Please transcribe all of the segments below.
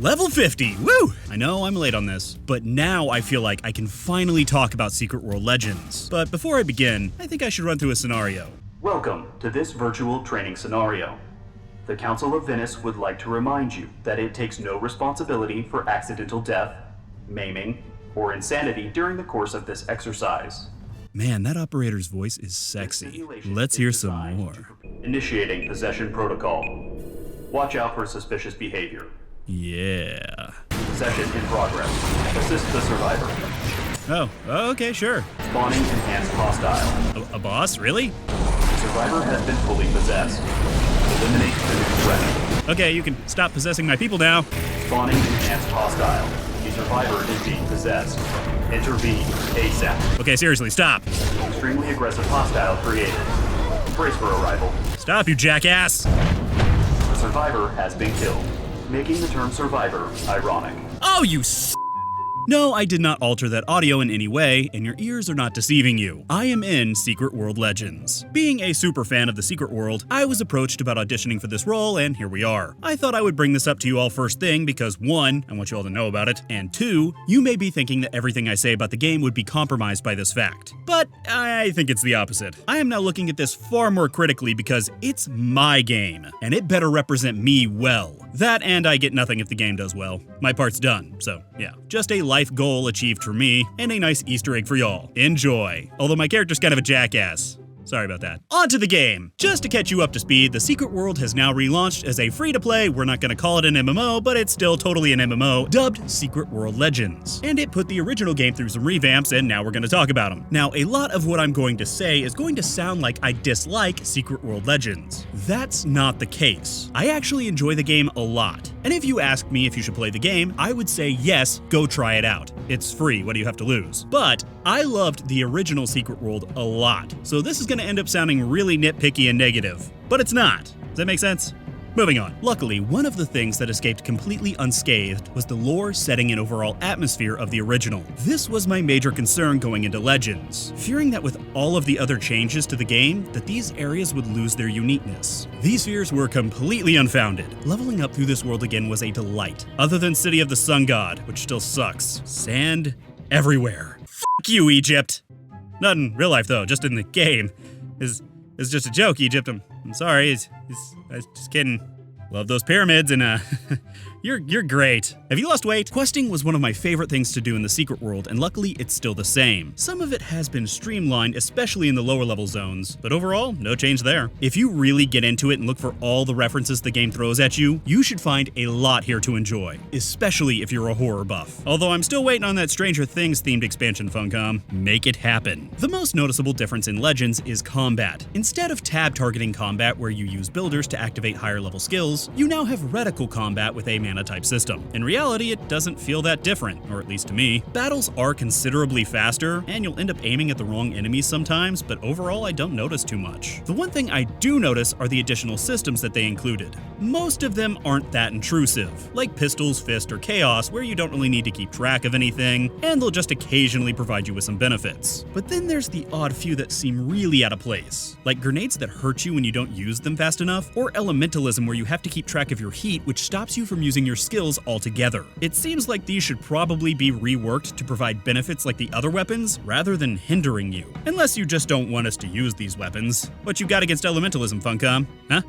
Level 50, woo! I know I'm late on this, but now I feel like I can finally talk about Secret World Legends. But before I begin, I think I should run through a scenario. Welcome to this virtual training scenario. The Council of Venice would like to remind you that it takes no responsibility for accidental death, maiming, or insanity during the course of this exercise. Man, that operator's voice is sexy. Let's hear some more. Initiating possession protocol. Watch out for suspicious behavior. Yeah. Possession in progress. Assist the survivor. Oh, okay, sure. Spawning enhanced hostile. A boss? Really? Survivor has been fully possessed. Eliminate the new threat. Okay, you can stop possessing my people now. Spawning enhanced hostile. The survivor is being possessed. Intervene ASAP. Okay, seriously, stop. Extremely aggressive hostile created. Brace for arrival. Stop, you jackass! The survivor has been killed, making the term survivor ironic. Oh, you No, I did not alter that audio in any way, and your ears are not deceiving you. I am in Secret World Legends. Being a super fan of the Secret World, I was approached about auditioning for this role, and here we are. I thought I would bring this up to you all first thing because 1, I want you all to know about it, and 2, you may be thinking that everything I say about the game would be compromised by this fact. But I think it's the opposite. I am now looking at this far more critically because it's my game, and it better represent me well. That and I get nothing if the game does well. My part's done, so yeah. Just a life goal achieved for me, and a nice Easter egg for y'all. Enjoy. Although my character's kind of a jackass. Sorry about that. On to the game. Just to catch you up to speed, the Secret World has now relaunched as a free-to-play, we're not gonna call it an MMO, but it's still totally an MMO, dubbed Secret World Legends. And it put the original game through some revamps, and now we're gonna talk about them. Now, a lot of what I'm going to say is going to sound like I dislike Secret World Legends. That's not the case. I actually enjoy the game a lot. And if you ask me if you should play the game, I would say yes, go try it out. It's free, what do you have to lose? But I loved the original Secret World a lot, so this is gonna end up sounding really nitpicky and negative. But it's not. Does that make sense? Moving on. Luckily, one of the things that escaped completely unscathed was the lore, setting, and overall atmosphere of the original. This was my major concern going into Legends, fearing that with all of the other changes to the game, that these areas would lose their uniqueness. These fears were completely unfounded. Leveling up through this world again was a delight. Other than City of the Sun God, which still sucks. Sand everywhere. Fuck you, Egypt! Not in real life though, just in the game. It's just a joke, Egypt. I'm sorry. I was just kidding. Love those pyramids and you're great. Have you lost weight? Questing was one of my favorite things to do in the Secret World, and luckily it's still the same. Some of it has been streamlined, especially in the lower level zones, but overall, no change there. If you really get into it and look for all the references the game throws at you, you should find a lot here to enjoy, especially if you're a horror buff. Although I'm still waiting on that Stranger Things themed expansion, Funcom. Make it happen. The most noticeable difference in Legends is combat. Instead of tab targeting combat where you use builders to activate higher level skills, you now have reticle combat with a mana type system. In reality, it doesn't feel that different, or at least to me. Battles are considerably faster, and you'll end up aiming at the wrong enemies sometimes, but overall I don't notice too much. The one thing I do notice are the additional systems that they included. Most of them aren't that intrusive, like Pistols, Fist, or Chaos, where you don't really need to keep track of anything, and they'll just occasionally provide you with some benefits. But then there's the odd few that seem really out of place, like grenades that hurt you when you don't use them fast enough, or elementalism where you have to keep track of your heat, which stops you from using your skills altogether. It seems like these should probably be reworked to provide benefits like the other weapons, rather than hindering you. Unless you just don't want us to use these weapons. What you got against elementalism, Funcom? Huh?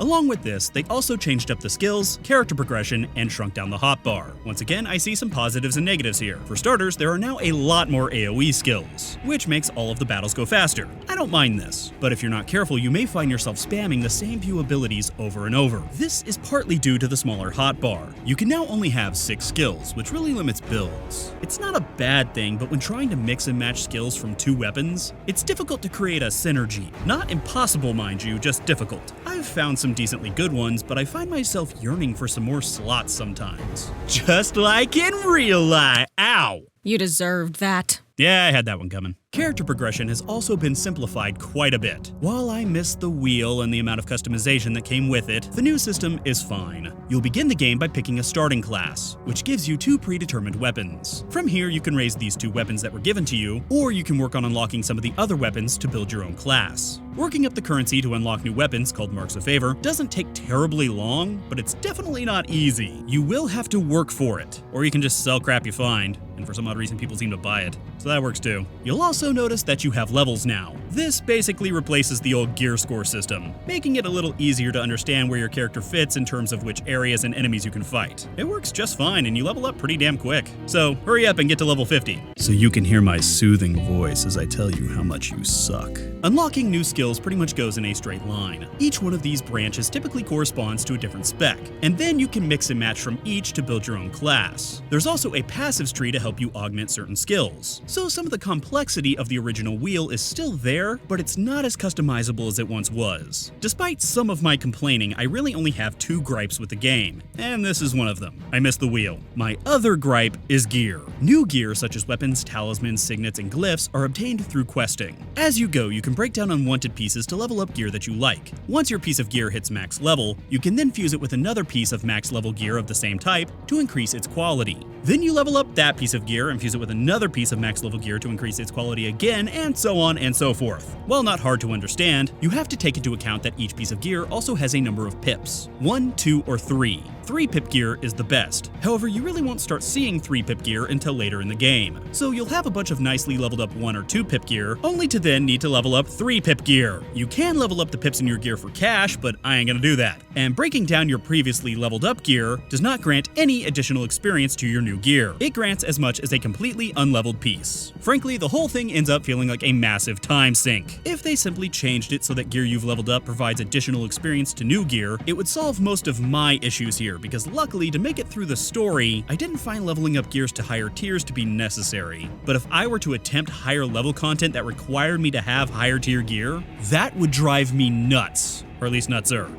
Along with this, they also changed up the skills, character progression, and shrunk down the hotbar. Once again, I see some positives and negatives here. For starters, there are now a lot more AoE skills, which makes all of the battles go faster. I don't mind this, but if you're not careful, you may find yourself spamming the same few abilities over and over. This is partly due to the smaller hotbar. You can now only have 6 skills, which really limits builds. It's not a bad thing, but when trying to mix and match skills from 2 weapons, it's difficult to create a synergy. Not impossible, mind you, just difficult. I've found some decently good ones, but I find myself yearning for some more slots sometimes. Just like in real life. Ow! You deserved that. Yeah, I had that one coming. Character progression has also been simplified quite a bit. While I miss the wheel and the amount of customization that came with it, the new system is fine. You'll begin the game by picking a starting class, which gives you 2 predetermined weapons. From here, you can raise these 2 weapons that were given to you, or you can work on unlocking some of the other weapons to build your own class. Working up the currency to unlock new weapons, called Marks of Favor, doesn't take terribly long, but it's definitely not easy. You will have to work for it, or you can just sell crap you find, and for some odd reason people seem to buy it, so that works too. You'll also notice that you have levels now. This basically replaces the old gear score system, making it a little easier to understand where your character fits in terms of which areas and enemies you can fight. It works just fine, and you level up pretty damn quick. So hurry up and get to level 50, so you can hear my soothing voice as I tell you how much you suck. Unlocking new skills pretty much goes in a straight line. Each one of these branches typically corresponds to a different spec, and then you can mix and match from each to build your own class. There's also a passives tree to help you augment certain skills, so some of the complexity of the original wheel is still there, but it's not as customizable as it once was. Despite some of my complaining, I really only have 2 gripes with the game, and this is one of them. I miss the wheel. My other gripe is gear. New gear such as weapons, talismans, signets, and glyphs are obtained through questing. As you go, you can break down unwanted pieces to level up gear that you like. Once your piece of gear hits max level, you can then fuse it with another piece of max level gear of the same type to increase its quality. Then you level up that piece of gear and fuse it with another piece of max level gear to increase its quality again, and so on and so forth. While not hard to understand, you have to take into account that each piece of gear also has a number of pips. 1, 2, or 3. 3 pip gear is the best. However, you really won't start seeing 3 pip gear until later in the game. So you'll have a bunch of nicely leveled up 1 or 2 pip gear, only to then need to level up 3 pip gear. You can level up the pips in your gear for cash, but I ain't gonna do that. And breaking down your previously leveled up gear does not grant any additional experience to your new gear. It grants as much as a completely unleveled piece. Frankly, the whole thing ends up feeling like a massive time sink. If they simply changed it so that gear you've leveled up provides additional experience to new gear, it would solve most of my issues here, because luckily, to make it through the story, I didn't find leveling up gears to higher tiers to be necessary. But if I were to attempt higher level content that required me to have higher tier gear, that would drive me nuts. Or at least nutser.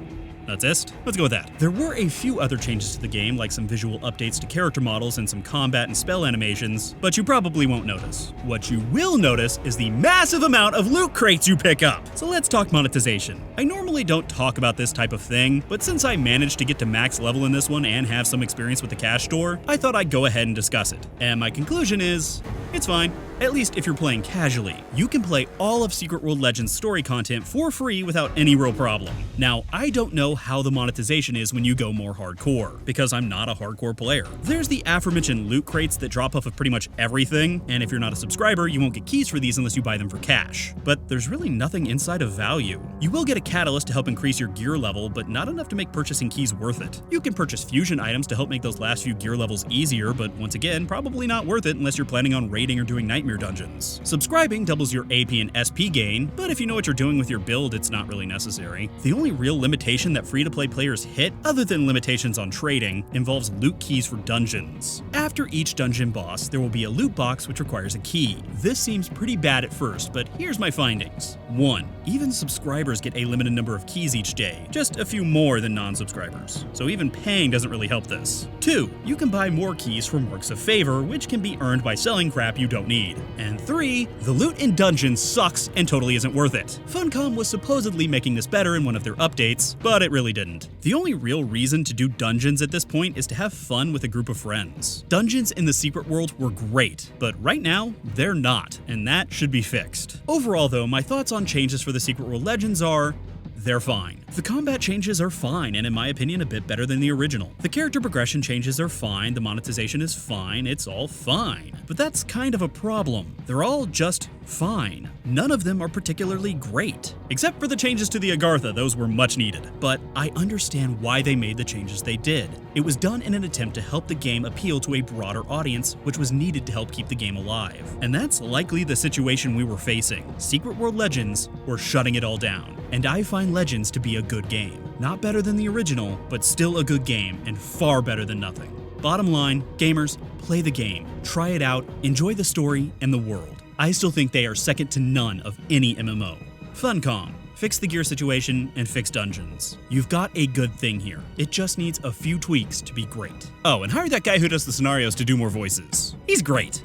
Nutsist? Let's go with that. There were a few other changes to the game, like some visual updates to character models and some combat and spell animations, but you probably won't notice. What you will notice is the massive amount of loot crates you pick up. So let's talk monetization. I normally don't talk about this type of thing, but since I managed to get to max level in this one and have some experience with the cash store, I thought I'd go ahead and discuss it. And my conclusion is, it's fine. At least if you're playing casually. You can play all of Secret World Legends story content for free without any real problem. Now, I don't know how the monetization is when you go more hardcore, because I'm not a hardcore player. There's the aforementioned loot crates that drop off of pretty much everything, and if you're not a subscriber, you won't get keys for these unless you buy them for cash. But there's really nothing inside of value. You will get a catalyst to help increase your gear level, but not enough to make purchasing keys worth it. You can purchase fusion items to help make those last few gear levels easier, but once again, probably not worth it unless you're planning on raiding or doing nightmare dungeons. Subscribing doubles your AP and SP gain, but if you know what you're doing with your build, it's not really necessary. The only real limitation that free-to-play players hit, other than limitations on trading, involves loot keys for dungeons. After each dungeon boss, there will be a loot box which requires a key. This seems pretty bad at first, but here's my findings. 1. Even subscribers get a limited number of keys each day, just a few more than non-subscribers, so even paying doesn't really help this. 2. You can buy more keys for Marks of Favor, which can be earned by selling crap you don't need. And 3. The loot in dungeons sucks and totally isn't worth it. Funcom was supposedly making this better in one of their updates, but it really didn't. The only real reason to do dungeons at this point is to have fun with a group of friends. Dungeons in the Secret World were great, but right now, they're not, and that should be fixed. Overall though, my thoughts on changes for the Secret World Legends are, they're fine. The combat changes are fine, and in my opinion, a bit better than the original. The character progression changes are fine, the monetization is fine, it's all fine. But that's kind of a problem. They're all just fine. None of them are particularly great. Except for the changes to the Agartha, those were much needed. But I understand why they made the changes they did. It was done in an attempt to help the game appeal to a broader audience, which was needed to help keep the game alive. And that's likely the situation we were facing. Secret World Legends were shutting it all down. And I find Legends to be a good game. Not better than the original, but still a good game, and far better than nothing. Bottom line, gamers, play the game, try it out, enjoy the story and the world. I still think they are second to none of any MMO. Funcom, fix the gear situation and fix dungeons. You've got a good thing here. It just needs a few tweaks to be great. Oh, and hire that guy who does the scenarios to do more voices. He's great.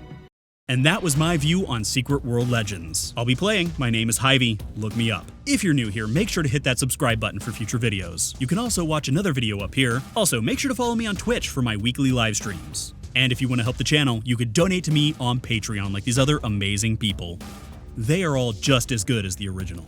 And that was my view on Secret World Legends. I'll be playing. My name is Hyvee. Look me up. If you're new here, make sure to hit that subscribe button for future videos. You can also watch another video up here. Also, make sure to follow me on Twitch for my weekly live streams. And if you want to help the channel, you could donate to me on Patreon like these other amazing people. They are all just as good as the original.